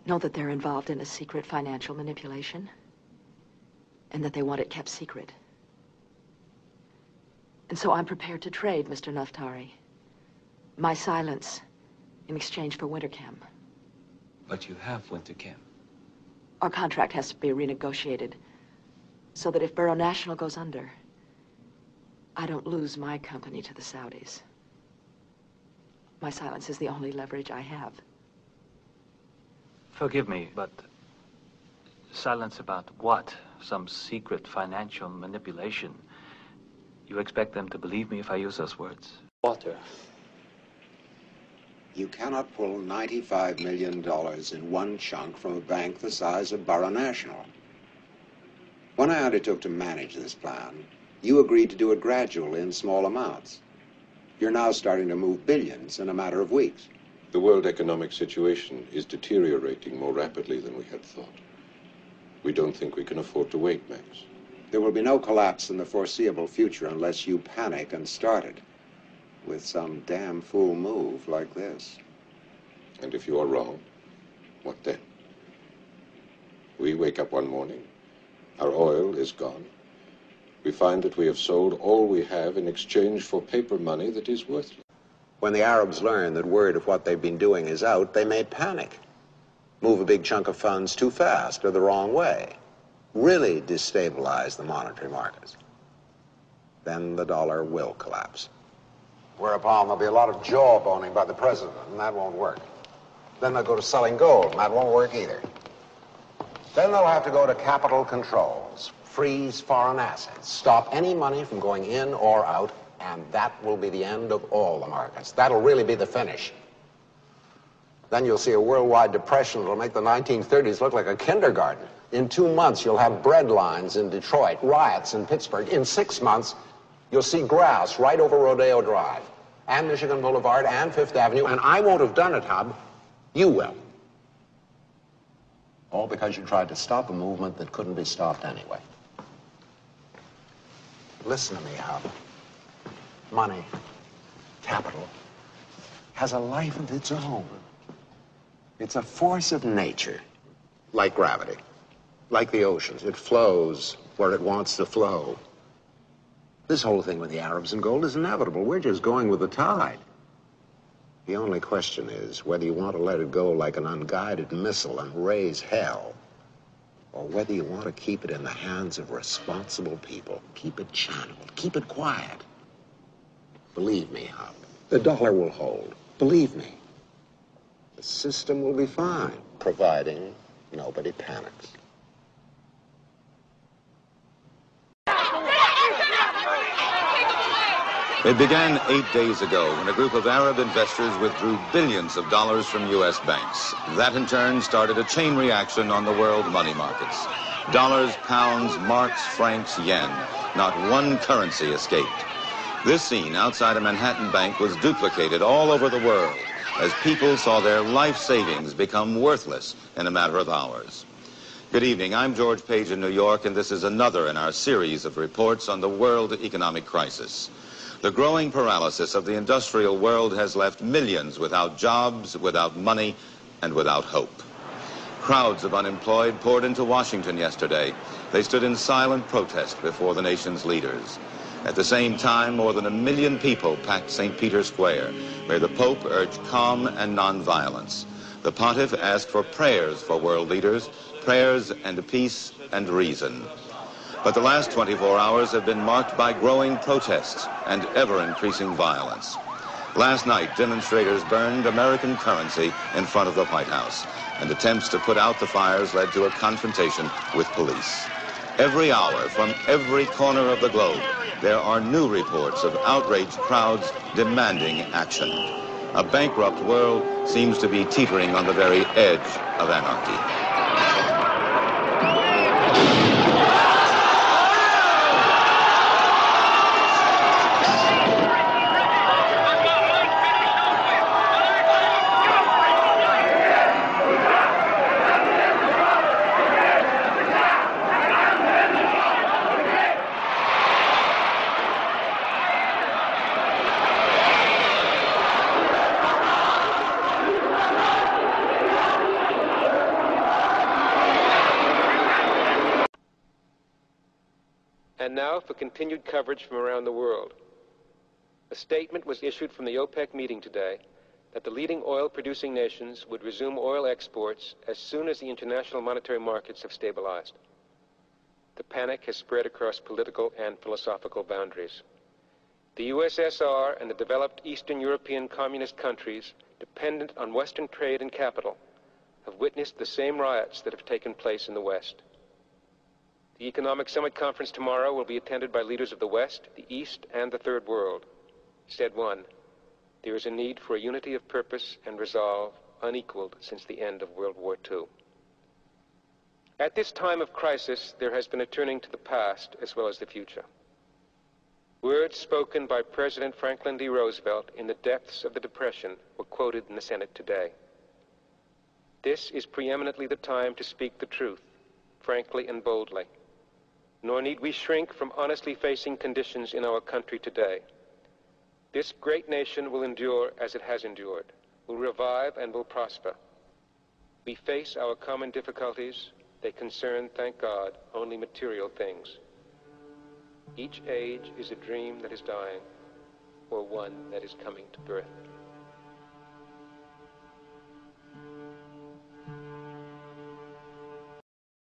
know that they're involved in a secret financial manipulation and that they want it kept secret. And so I'm prepared to trade, Mr. Naftari, my silence in exchange for Wintercam. But you have Wintercam. Our contract has to be renegotiated so that if Borough National goes under, I don't lose my company to the Saudis. My silence is the only leverage I have. Forgive me, but silence about what? Some secret financial manipulation? You expect them to believe me if I use those words? Water. You cannot pull $95 million in one chunk from a bank the size of Borough National. When I undertook to manage this plan, you agreed to do it gradually in small amounts. You're now starting to move billions in a matter of weeks. The world economic situation is deteriorating more rapidly than we had thought. We don't think we can afford to wait, Max. There will be no collapse in the foreseeable future unless you panic and start it with some damn fool move like this. And if you are wrong, what then? We wake up one morning, our oil is gone. We find that we have sold all we have in exchange for paper money that is worthless. When the Arabs learn that word of what they've been doing is out, they may panic. Move a big chunk of funds too fast or the wrong way. Really destabilize the monetary markets. Then the dollar will collapse. Whereupon there'll be a lot of jawboning by the president, and that won't work. Then they'll go to selling gold, and that won't work either. Then they'll have to go to capital controls, freeze foreign assets, stop any money from going in or out, and that will be the end of all the markets. That'll really be the finish. Then you'll see a worldwide depression that'll make the 1930s look like a kindergarten. In 2 months, you'll have bread lines in Detroit, riots in Pittsburgh. In 6 months, you'll see grass right over Rodeo Drive, and Michigan Boulevard, and Fifth Avenue, and I won't have done it, Hub. You will. All because you tried to stop a movement that couldn't be stopped anyway. Listen to me, Hub. Money, capital, has a life of its own. It's a force of nature, like gravity, like the oceans. It flows where it wants to flow. This whole thing with the Arabs and gold is inevitable. We're just going with the tide. The only question is whether you want to let it go like an unguided missile and raise hell, or whether you want to keep it in the hands of responsible people. Keep it channeled. Keep it quiet. Believe me, Hub, the dollar will hold. Believe me. The system will be fine, providing nobody panics. It began 8 days ago when a group of Arab investors withdrew billions of dollars from U.S. banks. That, in turn, started a chain reaction on the world money markets. Dollars, pounds, marks, francs, yen. Not one currency escaped. This scene outside a Manhattan bank was duplicated all over the world as people saw their life savings become worthless in a matter of hours. Good evening. I'm George Page in New York, and this is another in our series of reports on the world economic crisis. The growing paralysis of the industrial world has left millions without jobs, without money, and without hope. Crowds of unemployed poured into Washington yesterday. They stood in silent protest before the nation's leaders. At the same time, more than 1 million people packed St. Peter's Square, where the Pope urged calm and nonviolence. The Pontiff asked for prayers for world leaders, prayers and peace and reason. But the last 24 hours have been marked by growing protests and ever-increasing violence. Last night, demonstrators burned American currency in front of the White House, and attempts to put out the fires led to a confrontation with police. Every hour, from every corner of the globe, there are new reports of outraged crowds demanding action. A bankrupt world seems to be teetering on the very edge of anarchy. And now for continued coverage from around the world. A statement was issued from the OPEC meeting today that the leading oil-producing nations would resume oil exports as soon as the international monetary markets have stabilized. The panic has spread across political and philosophical boundaries. The USSR and the developed Eastern European communist countries dependent on Western trade and capital have witnessed the same riots that have taken place in the West. The Economic Summit Conference tomorrow will be attended by leaders of the West, the East, and the Third World. Said one, there is a need for a unity of purpose and resolve unequaled since the end of World War II. At this time of crisis, there has been a turning to the past as well as the future. Words spoken by President Franklin D. Roosevelt in the depths of the Depression were quoted in the Senate today. This is preeminently the time to speak the truth, frankly and boldly. Nor need we shrink from honestly facing conditions in our country today. This great nation will endure as it has endured, will revive and will prosper. We face our common difficulties. They concern, thank God, only material things. Each age is a dream that is dying, or one that is coming to birth.